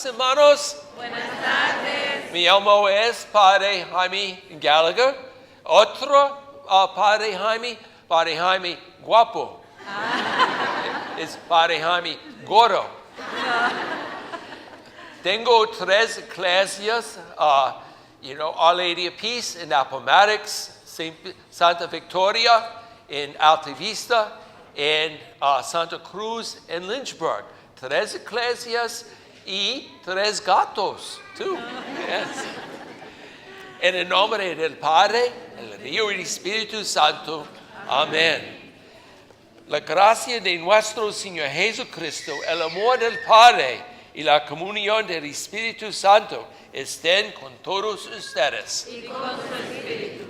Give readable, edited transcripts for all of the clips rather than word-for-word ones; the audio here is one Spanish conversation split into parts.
tardes, hermanos. Buenas tardes. Mi nombre es Padre Jaime Gallagher. Otro Padre Jaime guapo. Es Padre Jaime gordo. Tengo 3 iglesias, Our Lady of Peace in Appomattox, Santa Victoria in Alta Vista, and Santa Cruz in Lynchburg. 3 iglesias y 3 gatos, too. Yes. En el nombre del Padre, el Hijo y el Espíritu Santo. Amén. La gracia de nuestro Señor Jesucristo, el amor del Padre y la comunión del Espíritu Santo estén con todos ustedes. Y con su espíritu.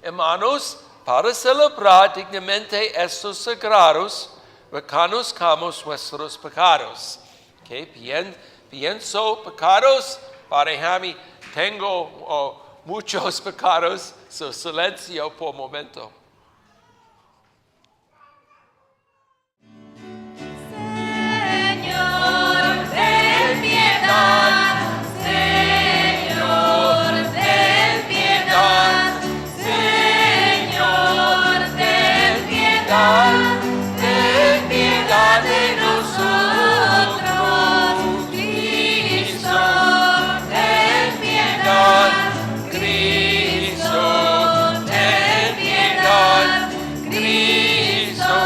Hermanos, para celebrar dignamente estos sagrados, reconozcamos nuestros pecados. Okay, pienso pecados, Padre Jaime, tengo muchos pecados, so silencio por momento. Señor, ten piedad. Señor, ten piedad. Señor, ten piedad. Ten piedad de nosotros. Cristo, ten piedad. Cristo, ten piedad. Cristo,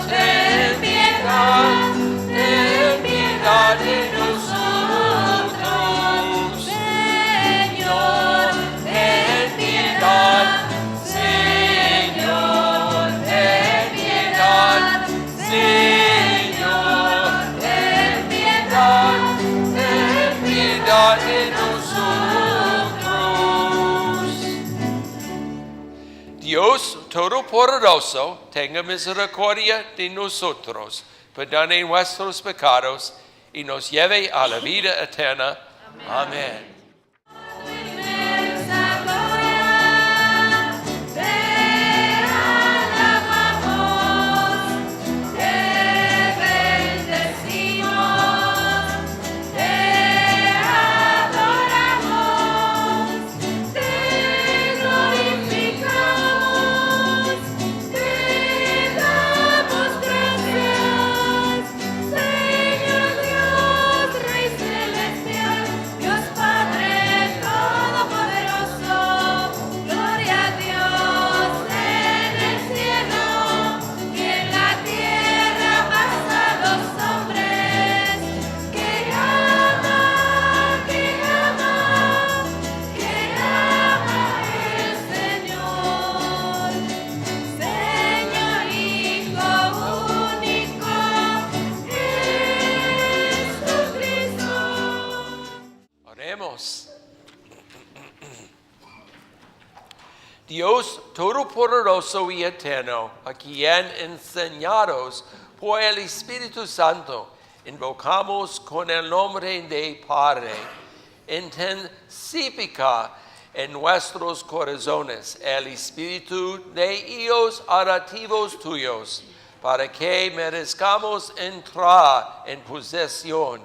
ten piedad. Ten piedad de nosotros. Señor, ten piedad. Señor, ten piedad. Señor, ten piedad. Ten piedad de nosotros. Dios Todopoderoso, tenga misericordia de nosotros, perdone nuestros pecados y nos lleve a la vida eterna. Amén. Inmensa gloria, te alabamos, te bendecimos, te adoramos, te glorificamos, te damos gracias, Señor Dios, Rey celestial, Dios Padre Todopoderoso, gloria a Dios en el cielo y en la tierra paz a los hombres que ama el Señor, Señor Hijo único, Jesucristo. Oremos. Dios Todopoderoso y Eterno, a quien enseñados por el Espíritu Santo, invocamos con el nombre de Padre, intensifica en nuestros corazones el espíritu de hijos adoptivos tuyos, para que merezcamos entrar en posesión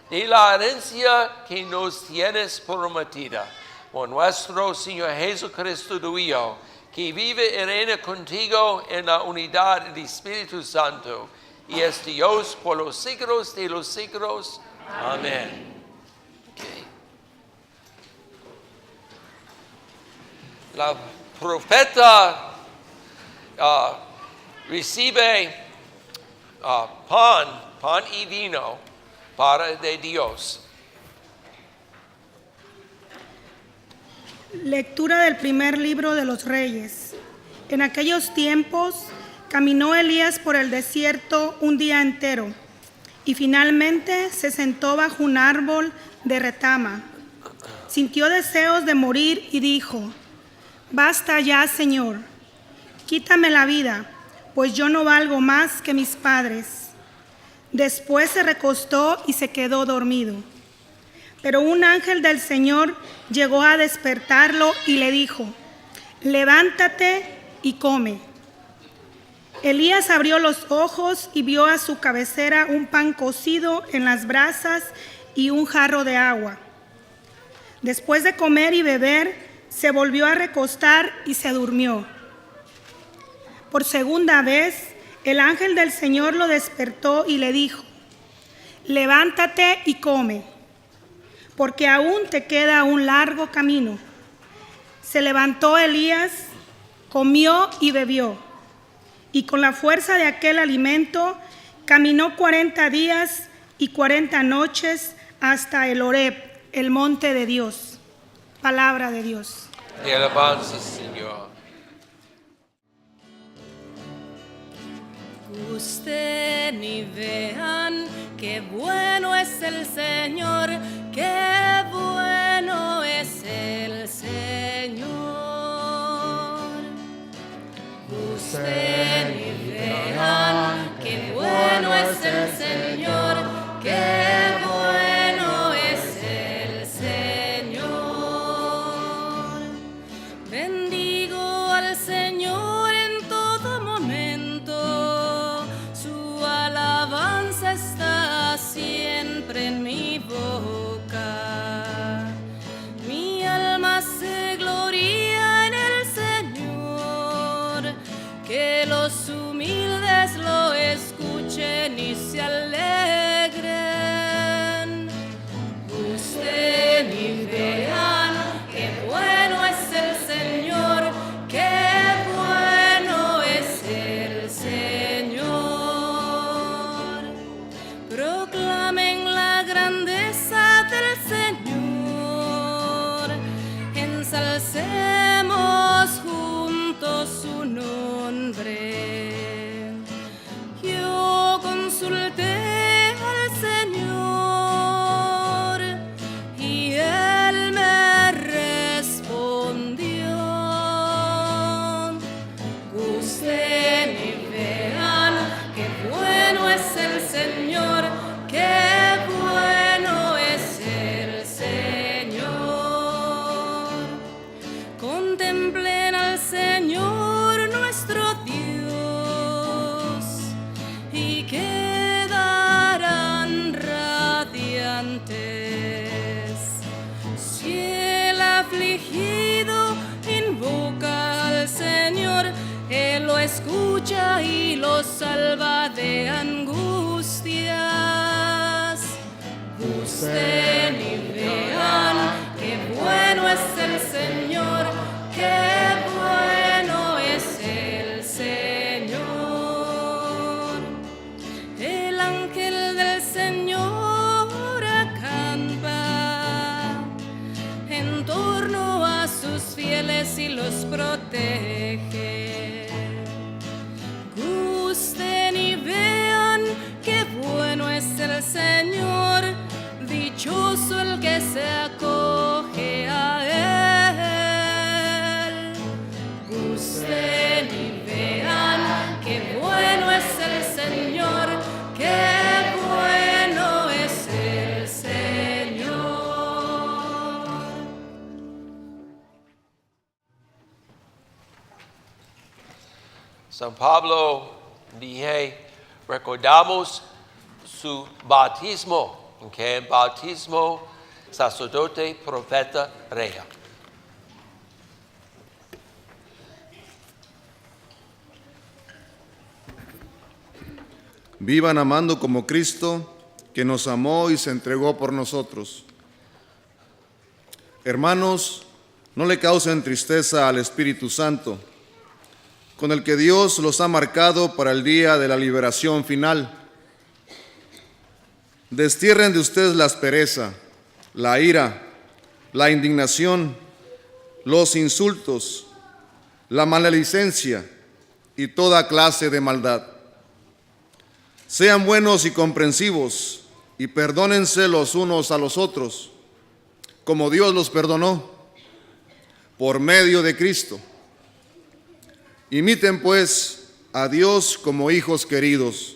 de la herencia que nos tienes prometida. Por nuestro Señor Jesucristo, tu Hijo, que vive y reina contigo en la unidad del Espíritu Santo, y es Dios por los siglos de los siglos. Amén. Okay. La profeta recibe pan y vino de Dios. Lectura del primer libro de los Reyes. En aquellos tiempos caminó Elías por el desierto un día entero y finalmente se sentó bajo un árbol de retama. Sintió deseos de morir y dijo: Basta ya, Señor, quítame la vida, pues yo no valgo más que mis padres. Después se recostó y se quedó dormido. Pero un ángel del Señor llegó a despertarlo y le dijo: Levántate y come. Elías abrió los ojos y vio a su cabecera un pan cocido en las brasas y un jarro de agua. Después de comer y beber, se volvió a recostar y se durmió. Por segunda vez, el ángel del Señor lo despertó y le dijo: levántate y come, porque aún te queda un largo camino. Se levantó Elías, comió y bebió, y con la fuerza de aquel alimento caminó 40 días y 40 noches hasta el Horeb, el monte de Dios. Palabra de Dios. Te alabanza, Señor. Gusten y vean qué bueno es el Señor, qué bueno es el Señor. Gusten y vean qué bueno es el Señor, qué bueno es el Señor. Bendigo al Señor en todo momento, su alabanza está siempre en mi boca. Mi alma se gloria en el Señor, que los humildes lo escuchen y se alegren. Gusten y vean qué bueno es el Señor, qué bueno es el Señor. Proclamen la grandeza del Señor, ensalcemos juntos su nombre. Yo consulté al Señor y Él me respondió. Gusten y vean qué bueno es el Señor, qué bueno es el Señor. Contemplen al Señor nuestro Dios y quedarán radiantes. Si el afligido invoca al Señor, Él lo escucha y lo salva de angustias. Gusten y vean qué bueno es el Señor, qué bueno es el Señor. El ángel del Señor acampa en torno a sus fieles y los protege. Gusten y vean qué bueno es el Señor, dichoso el que se acoge a Él. Gusten y vean qué bueno es el Señor, qué bueno es el Señor. San Pablo dije, recordamos su bautismo, que el bautismo, sacerdote, profeta, rey. Vivan amando como Cristo, que nos amó y se entregó por nosotros. Hermanos, no le causen tristeza al Espíritu Santo, con el que Dios los ha marcado para el día de la liberación final. Destierren de ustedes la aspereza, la ira, la indignación, los insultos, la maledicencia y toda clase de maldad. Sean buenos y comprensivos y perdónense los unos a los otros, como Dios los perdonó por medio de Cristo. Imiten pues a Dios como hijos queridos.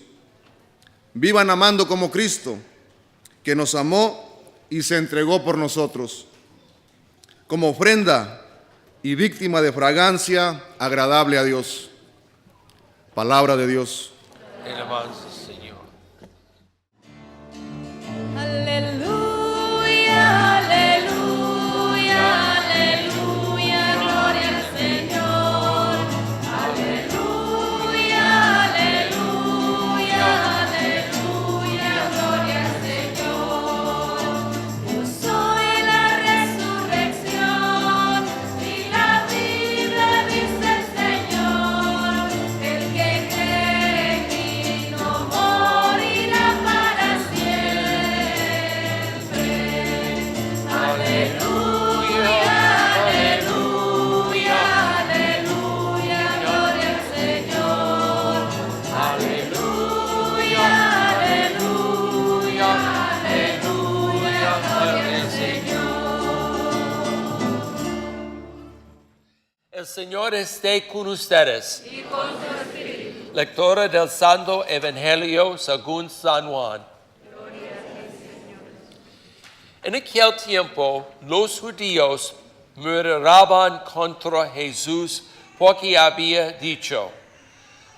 Vivan amando como Cristo, que nos amó y se entregó por nosotros, como ofrenda y víctima de fragancia agradable a Dios. Palabra de Dios. Alabanza, Señor. Aleluya. Señor esté con ustedes. y con su espíritu. Lectura del Santo Evangelio según San Juan. En aquel tiempo, los judíos murmuraban contra Jesús porque había dicho: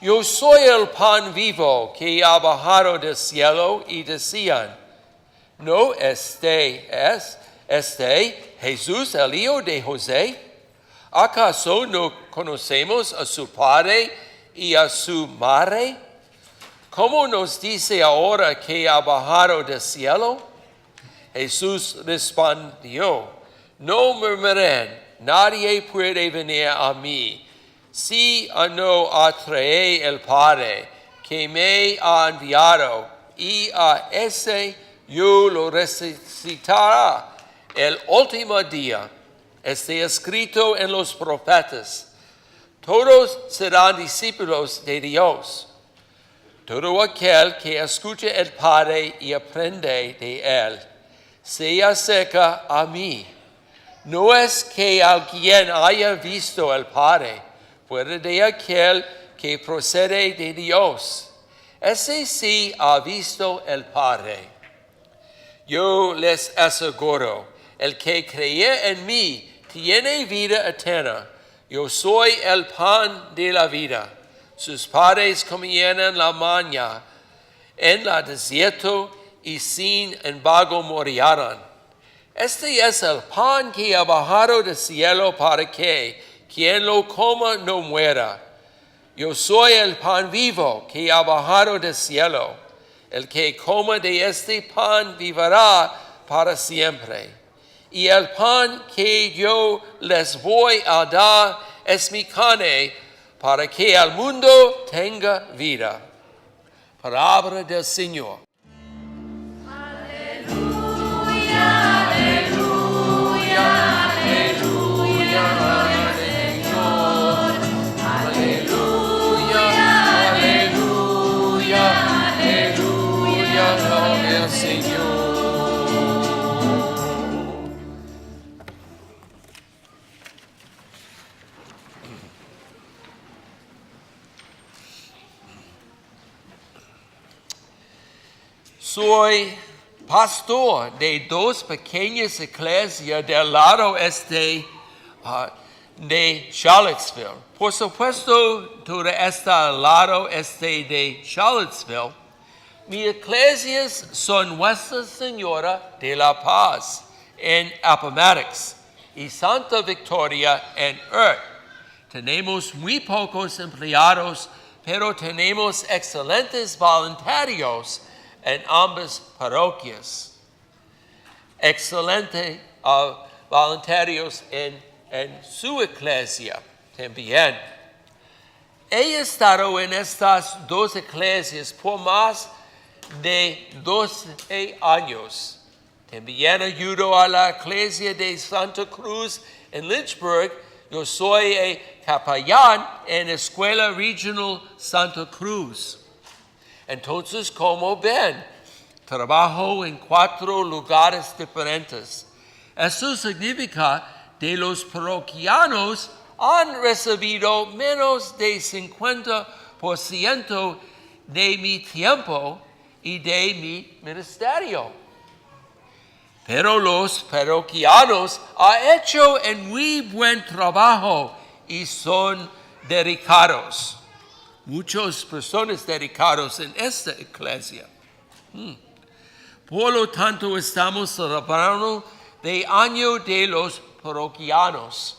Yo soy el pan vivo que ha bajado del cielo, y decían: ¿No este Jesús, el hijo de José? ¿Acaso no conocemos a su padre y a su madre? ¿Cómo nos dice ahora que ha bajado del cielo? Jesús respondió: No murmuren, nadie puede venir a mí si no atrae el Padre que me ha enviado, y a ese yo lo resucitará el último día. Está escrito en los profetas: todos serán discípulos de Dios. Todo aquel que escucha el Padre y aprende de él se acerca a mí. No es que alguien haya visto al Padre, fuera de aquel que procede de Dios. Ese sí ha visto el Padre. Yo les aseguro, el que cree en mí tiene vida eterna. Yo soy el pan de la vida. Sus padres comían la mañana en el desierto y sin embargo murieron. Este es el pan que ha bajado del cielo para que quien lo coma no muera. Yo soy el pan vivo que ha bajado del cielo. El que coma de este pan vivirá para siempre. Y el pan que yo les voy a dar es mi carne, para que el mundo tenga vida. Palabra del Señor. Aleluya, aleluya, aleluya, Señor. Aleluya, aleluya, aleluya, Gloria al Señor. Soy pastor de dos pequeñas iglesias del lado este de Charlottesville. Por supuesto, todo está al lado este de Charlottesville. Mis iglesias son Nuestra Señora de la Paz en Appomattox y Santa Victoria en Earth. Tenemos muy pocos empleados, pero tenemos excelentes voluntarios en ambas parroquias. Excelentes voluntarios en su iglesia también. He estado en estas dos iglesias por más de 12 años. También ayudo a la iglesia de Santa Cruz en Lynchburg. Yo soy el capellán en la Escuela Regional Santa Cruz. Entonces, como ven, trabajo en 4 lugares diferentes. Eso significa que los parroquianos han recibido menos de 50% de mi tiempo y de mi ministerio. Pero los parroquianos han hecho un muy buen trabajo y son dedicados. Muchas personas dedicadas en esta iglesia. Por lo tanto, estamos celebrando el año de los parroquianos.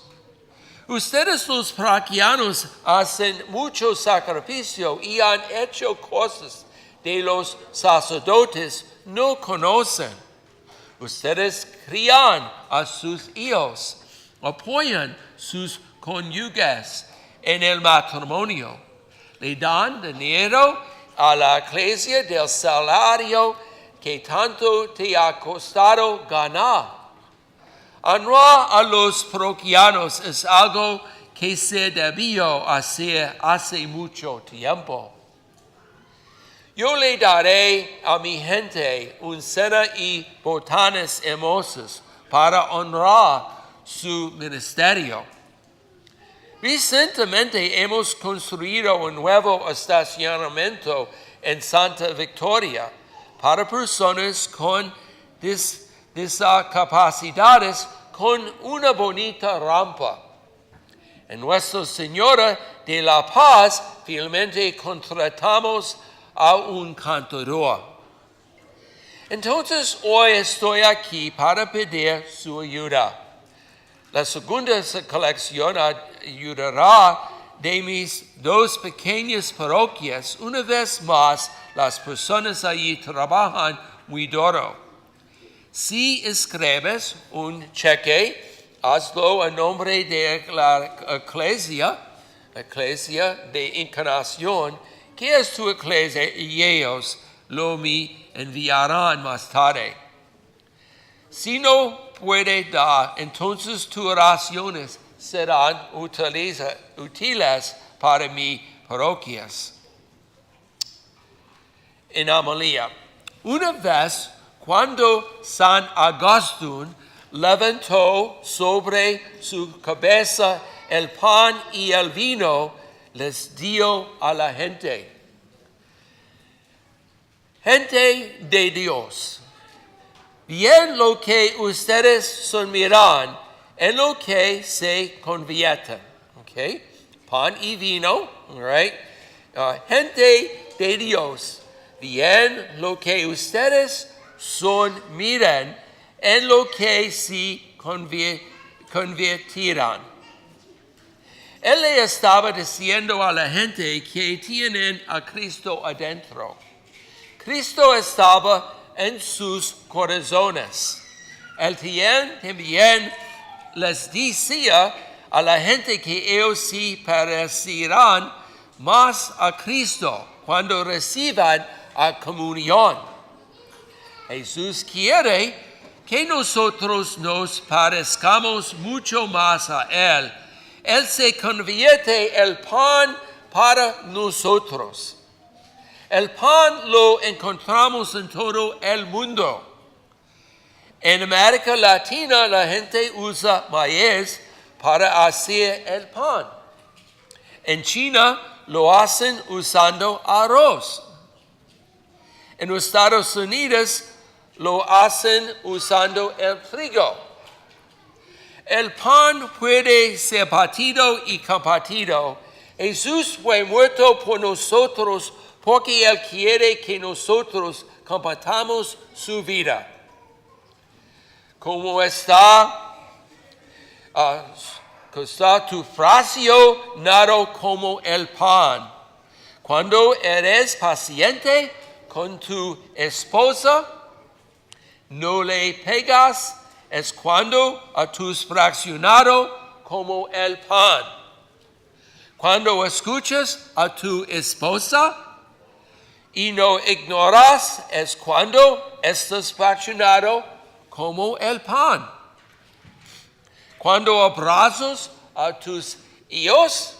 Ustedes los parroquianos hacen mucho sacrificio y han hecho cosas que los sacerdotes no conocen. Ustedes crían a sus hijos, apoyan sus cónyuges en el matrimonio. Le dan dinero a la iglesia del salario que tanto te ha costado ganar. Honrar a los parroquianos es algo que se debió hacer hace mucho tiempo. Yo le daré a mi gente un cena y botanas hermosas para honrar su ministerio. Recientemente hemos construido un nuevo estacionamiento en Santa Victoria para personas con discapacidades con una bonita rampa. En Nuestra Señora de la Paz finalmente contratamos a un cantador. Entonces hoy estoy aquí para pedir su ayuda. La segunda colección ayudará de mis dos pequeñas parroquias. Una vez más, las personas allí trabajan muy duro. Si escribes un cheque, hazlo en nombre de la Iglesia de Encarnación, que es tu Iglesia, y ellos lo me enviarán más tarde. Si no puede dar, entonces tus oraciones serán útiles para mis parroquias. En Homilia, una vez cuando San Agustín levantó sobre su cabeza el pan y el vino, les dio a la gente: gente de Dios, bien lo que ustedes son miran, en lo que se convierten. Okay? Pan y vino, all right? Gente de Dios, bien lo que ustedes son miran, en lo que se convertirán. Él le estaba diciendo a la gente que tienen a Cristo adentro. Cristo estaba en sus corazones. Él también les decía a la gente que ellos se parecerán más a Cristo cuando reciban la comunión. Jesús quiere que nosotros nos parezcamos mucho más a Él. Él se convierte el pan para nosotros. El pan lo encontramos en todo el mundo. En América Latina la gente usa maíz para hacer el pan. En China lo hacen usando arroz. En los Estados Unidos lo hacen usando el trigo. El pan puede ser partido y compartido. Jesús fue muerto por nosotros porque Él quiere que nosotros compartamos su vida. Como está tu frasco nado como el pan. Cuando eres paciente con tu esposa, no le pegas, es cuando has fraccionado como el pan. Cuando escuchas a tu esposa y no ignoras, es cuando estás fraccionado como el pan. Cuando abrazas a tus hijos,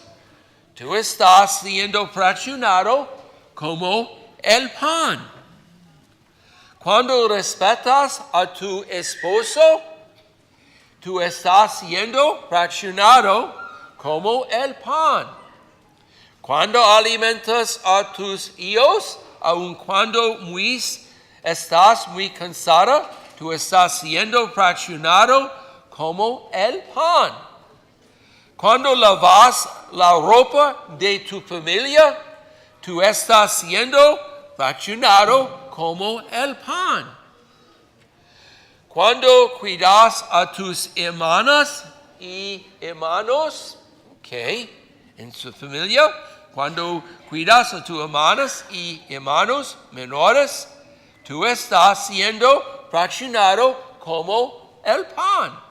tú estás siendo fraccionado como el pan. Cuando respetas a tu esposo, tú estás siendo fraccionado como el pan. Cuando alimentas a tus hijos, aun cuando estás muy cansada, tú estás siendo fraccionado como el pan. Cuando lavas la ropa de tu familia, tú estás siendo fraccionado como el pan. Cuando cuidas a tus hermanas y hermanos, en su familia, cuando cuidas a tus hermanas y hermanos menores, tú estás siendo fraccionado como el pan.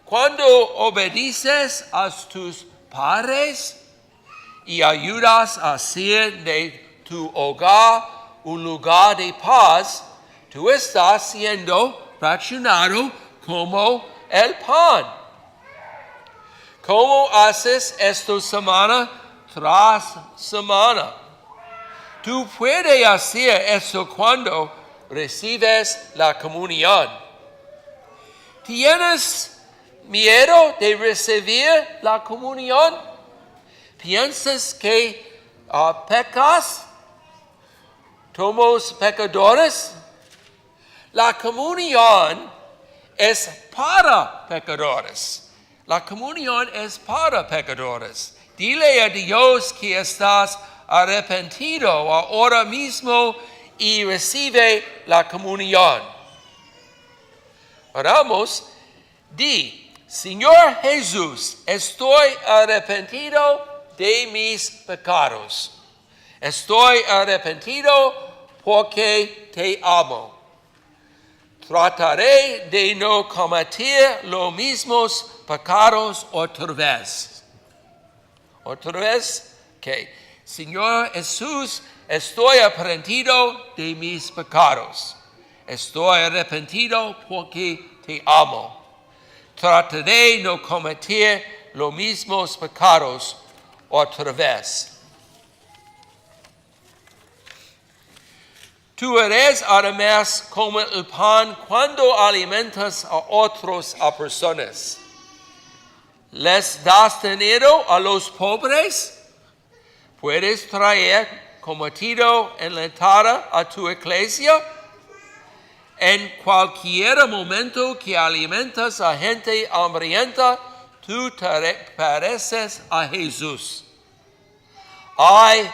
Cuando obedeces a tus padres y ayudas a hacer de tu hogar un lugar de paz, tú estás siendo fraccionado como el pan. ¿Cómo haces esto semana tras semana? Tú puedes hacer esto cuando recibes la comunión. Tienes miedo de recibir la comunión? ¿Piensas que pecas? ¿Somos pecadores? La comunión es para pecadores. La comunión es para pecadores. Dile a Dios que estás arrepentido ahora mismo y recibe la comunión. Oramos. Di, Señor Jesús, estoy arrepentido de mis pecados. Estoy arrepentido porque te amo. Trataré de no cometer los mismos pecados otra vez. Otra vez, que Señor Jesús, estoy arrepentido de mis pecados. Estoy arrepentido porque te amo. Trataré de no cometer los mismos pecados otra vez. Tú eres además como el pan cuando alimentas a otros, a personas. ¿Les das dinero a los pobres? ¿Puedes traer cometido enlatada a tu iglesia? En cualquier momento que alimentas a gente hambrienta, tú te pareces a Jesús. Hay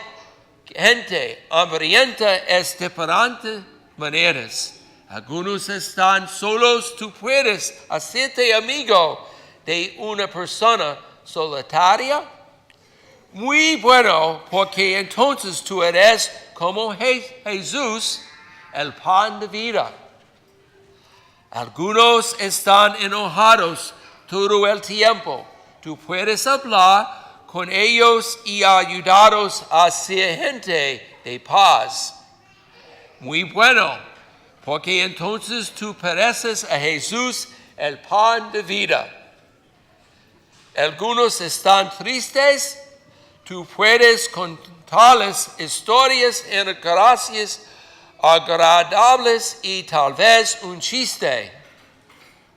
gente hambrienta de diferentes maneras. Algunos están solos, tú puedes hacerte amigo de una persona solitaria. Muy bueno, porque entonces tú eres como Jesús, el pan de vida. Algunos están enojados todo el tiempo. Tú puedes hablar con ellos y ayudarlos a ser gente de paz. Muy bueno, porque entonces tú pareces a Jesús, el pan de vida. Algunos están tristes. Tú puedes contarles historias en gracias agradables y tal vez un chiste.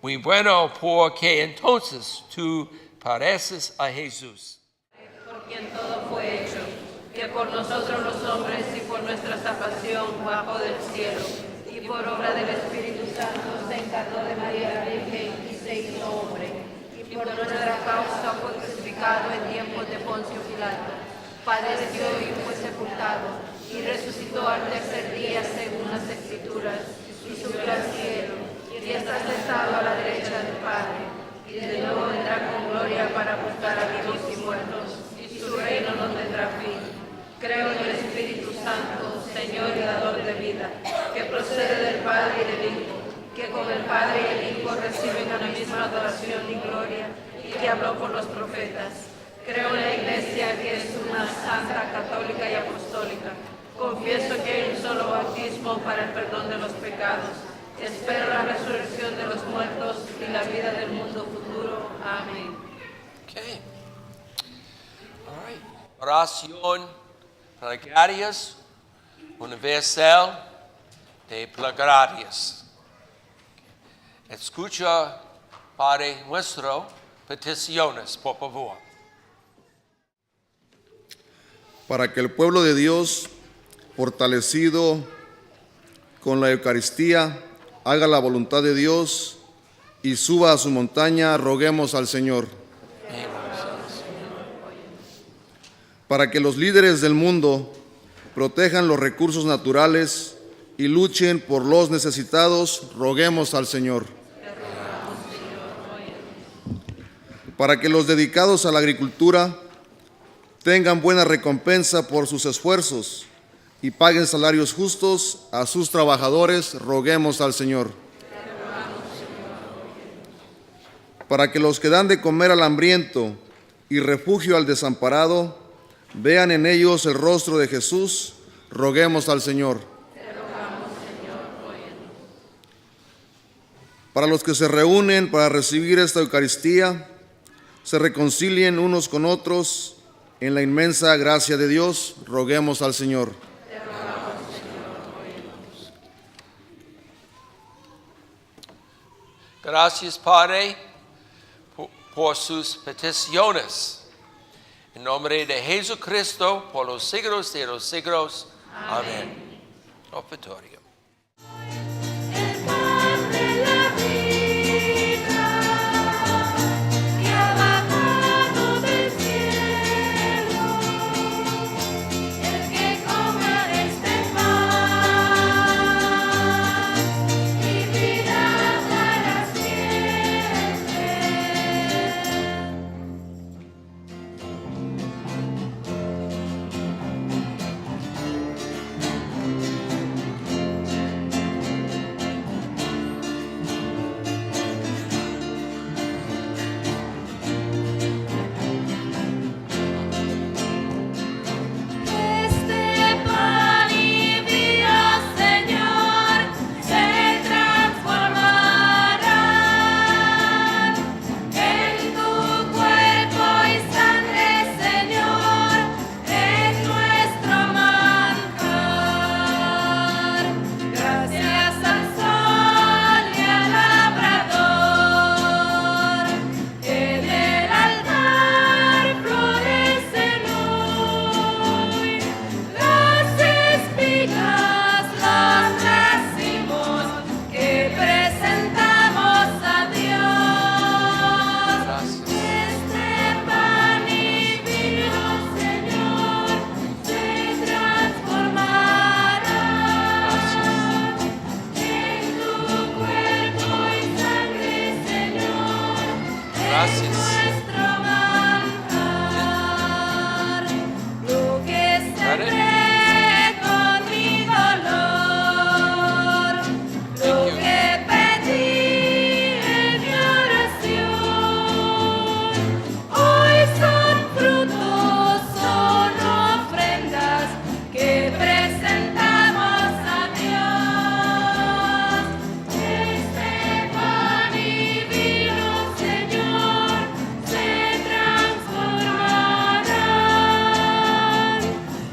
Muy bueno, porque entonces tú pareces a Jesús. Por quien todo fue hecho, que por nosotros los hombres y por nuestra salvación bajó del cielo, y por obra del Espíritu Santo se encarnó de María la Virgen y se hizo hombre, y por nuestra causa fue crucificado en tiempos de Poncio Pilato, padeció y fue sepultado, y resucitó al tercer día según las Escrituras, y subió al cielo, y está sentado a la derecha del Padre, y de nuevo vendrá con gloria para juzgar a vivos y muertos, y su reino no tendrá fin. Creo en el Espíritu Santo, Señor y dador de vida, que procede del Padre y del Hijo, que con el Padre y el Hijo reciben la misma adoración y gloria, y que habló por los profetas. Creo en la Iglesia, que es una santa, católica y apostólica. Confieso que hay un solo bautismo para el perdón de los pecados. Espero la resurrección de los muertos y la vida del mundo futuro. Amén. Okay. All right. Oración plegarias universal de plegarias. Escucha, Padre nuestro, peticiones, por favor. Para que el pueblo de Dios, fortalecido con la Eucaristía, haga la voluntad de Dios y suba a su montaña, roguemos al Señor. Para que los líderes del mundo protejan los recursos naturales y luchen por los necesitados, roguemos al Señor. Para que los dedicados a la agricultura tengan buena recompensa por sus esfuerzos y paguen salarios justos a sus trabajadores, roguemos al Señor. Para que los que dan de comer al hambriento y refugio al desamparado, vean en ellos el rostro de Jesús, roguemos al Señor. Para los que se reúnen para recibir esta Eucaristía, se reconcilien unos con otros en la inmensa gracia de Dios, roguemos al Señor. Gracias, Padre, por sus peticiones. En nombre de Jesucristo, por los siglos de los siglos. Amén. Ofratorio. El pan de la vida que ha bajado del cielo, el que coma este pan, vivirá para siempre. Este pan y vino, Señor, se transformarán en tu cuerpo y sangre, Señor, en nuestro manjar. Gracias al sol y al labrador, en el altar florecen hoy las espigas, los racimos que presentamos a Dios. Este pan y vino, Señor, se transformarán en tu cuerpo y sangre, Señor, Gracias. en nuestro manjar. Lo que sembré con mi dolor, lo que pedí en mi oración, hoy son frutos, son ofrendas que presentamos a Dios. Este pan y vino, Señor, se transformarán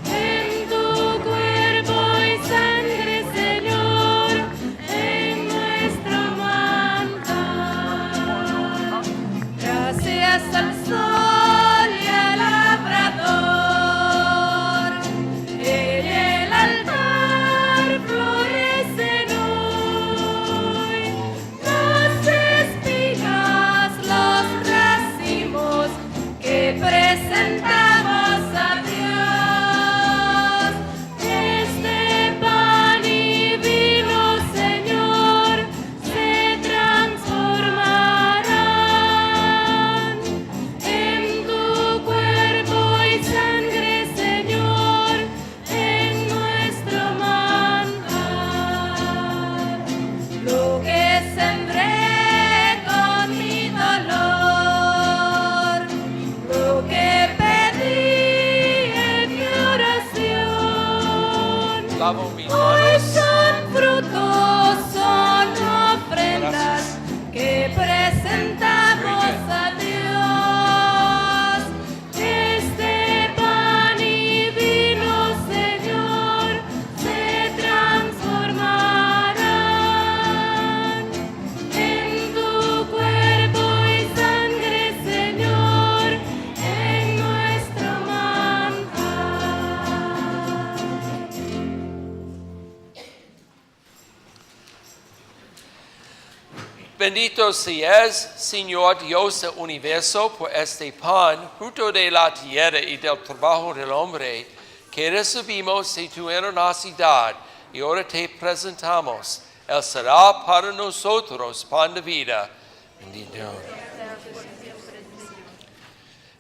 en tu cuerpo y sangre, Señor, en nuestro manjar. Gracias al sol y al labrador, en el altar florecen hoy las espigas, los racimos que presentamos a Dios. Este pan y vino, Señor, se transformarán en tu cuerpo y sangre, Señor, en nuestro manjar. Lo que sembré con mi dolor, lo que pedí en mi oración, Lavo mis hoy manos. son frutos, son ofrendas que presentamos a Dios. Este pan y vino, Señor, se transformarán en tu cuerpo y sangre, Señor, en nuestro manjar. Bendito seas, Señor Dios del universo, por este pan, fruto de la tierra y del trabajo del hombre, que recibimos de tu generosidad y ahora te presentamos. Él será para nosotros pan de vida.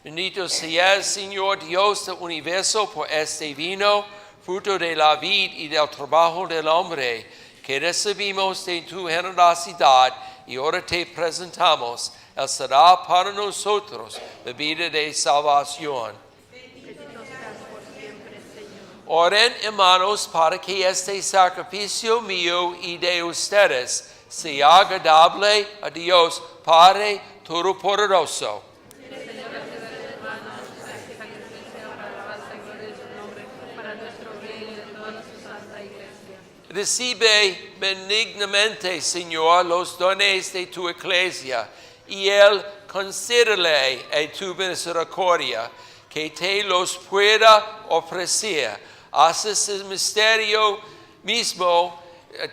Bendito seas, Señor Dios del universo, por este vino, fruto de la vid y del trabajo del hombre, que recibimos de tu generosidad y ahora te presentamos. Él será para nosotros bebida de salvación. Oren, hermanos, para que este sacrificio mío y de ustedes sea agradable a Dios Padre Todopoderoso. Recibe benignamente, Señor, los dones de tu Iglesia y el concédele a tu misericordia, que te los pueda ofrecer. Haces el misterio mismo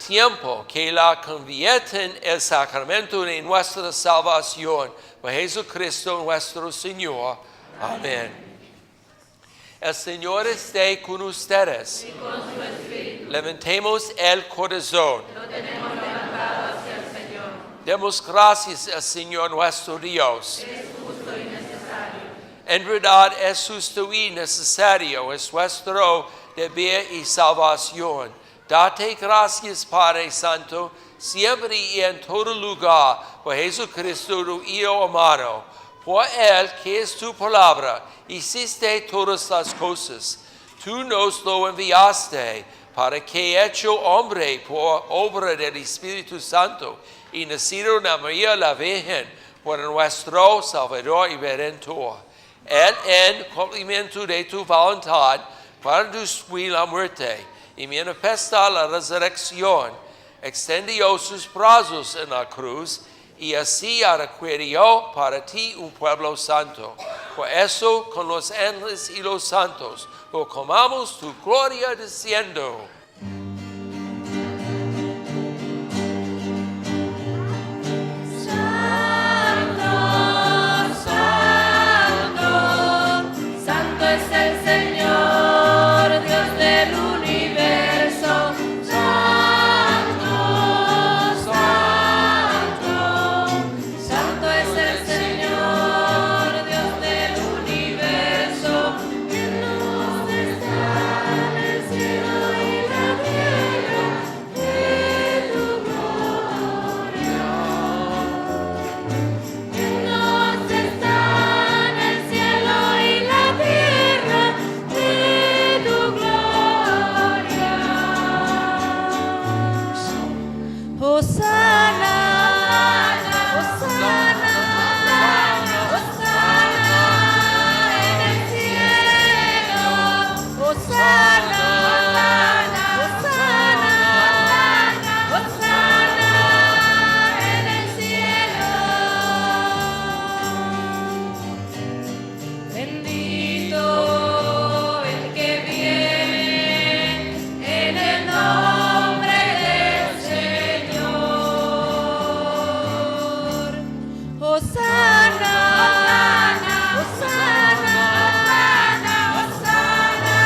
tiempo que la convierten el sacramento de nuestra salvación. Por Jesucristo nuestro Señor. Amén. El Señor esté con ustedes. Levantemos el corazón. Demos gracias al Señor nuestro Dios. Es justo y necesario. En verdad es justo y necesario, es nuestro deber y salvación. Date gracias, Padre Santo, siempre y en todo lugar, por Jesucristo, tu Hijo amado. Por Él, que es tu palabra, hiciste todas las cosas. Tú nos lo enviaste, para que, hecho hombre por obra del Espíritu Santo, y nacido de María la Virgen, por nuestro Salvador y Redentor. Él, en cumplimiento de tu voluntad, para destruir la muerte y manifestar la resurrección, extendió sus brazos en la cruz y así adquirió para ti un pueblo santo. Por eso, con los ángeles y los santos, proclamamos tu gloria diciendo: Santo es el Señor, Dios del universo. Santo es el Señor, Dios del universo. Quien nos está en el cielo y la tierra, de tu gloria. Quien nos está en el cielo y la tierra, de tu gloria. Hosana, Hosana, Hosana en el cielo. Hosana, Hosana, Hosana en el cielo. Bendito el que viene en el nombre del Señor. Hosana, Hosana, Hosana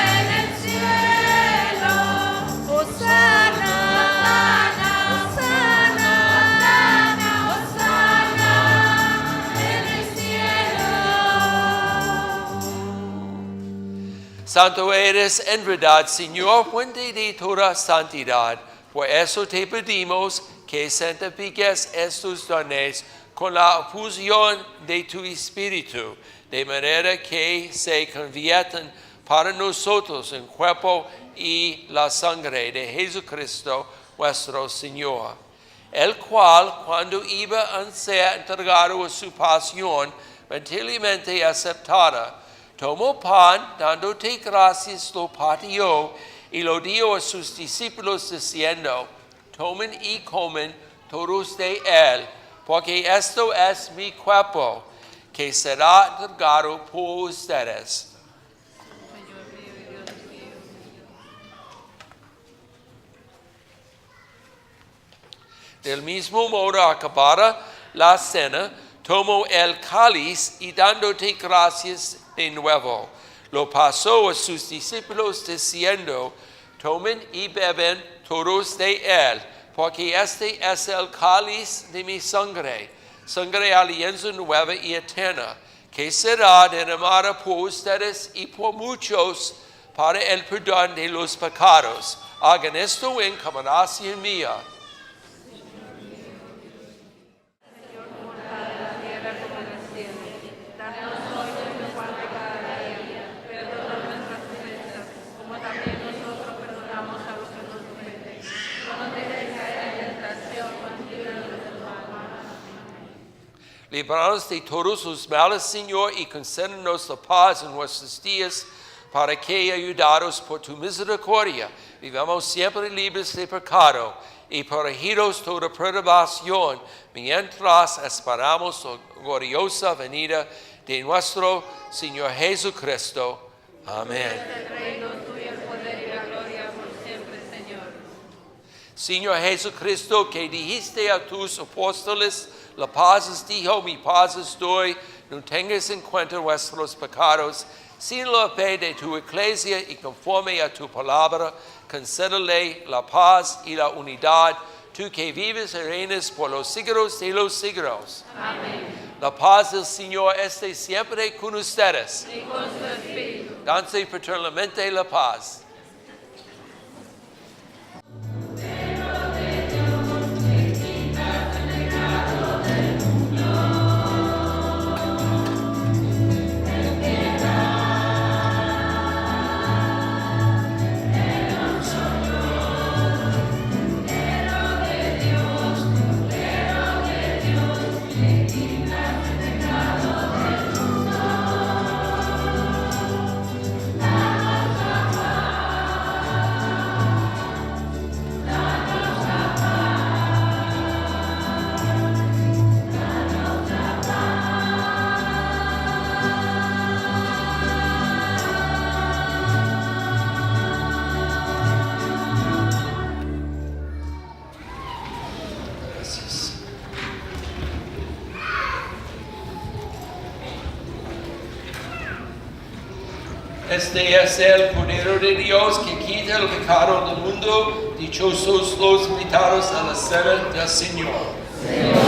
en el cielo. Hosana, Hosana, Hosana en el cielo. Santo eres en verdad, Señor, fuente de toda santidad. Por eso te pedimos que santifiques estos dones con la fusión de tu Espíritu, de manera que se conviertan para nosotros en cuerpo y la sangre de Jesucristo nuestro Señor, el cual, cuando iba a ser entregado a su pasión mentalmente aceptada, tomó pan, dándote gracias, lo partió y lo dio a sus discípulos diciendo: tomen y comen todos de él, porque esto es mi cuerpo, que será entregado por ustedes. Del mismo modo, acabada la cena, tomó el cáliz y dándote gracias de nuevo, lo pasó a sus discípulos diciendo: tomen y beben todos de él, porque este es el cáliz de mi sangre, sangre alianza nueva y eterna, que será derramada por ustedes y por muchos para el perdón de los pecados. Hagan esto en conmemoración mía. Líbranos de todos los males, Señor, y concédenos la paz en nuestros días, para que, ayudados por tu misericordia, vivamos siempre libres de pecado y protegidos toda perturbación, mientras esperamos la gloriosa venida de nuestro Señor Jesucristo. Amén. El reino tuyo, el poder y la gloria por siempre, Señor. Señor Jesucristo, que dijiste a tus apóstoles, la paz os dijo, mi paz os doy, no tengas en cuenta vuestros pecados, sino la fe de tu iglesia y conforme a tu palabra, concédele la paz y la unidad, tú que vives y reinas por los siglos de los siglos. Amén. La paz del Señor esté siempre con ustedes. Y con su espíritu. Danse fraternalmente la paz. Este es el Cordero de Dios que quita el pecado del mundo. Dichosos los invitados a la cena del Señor.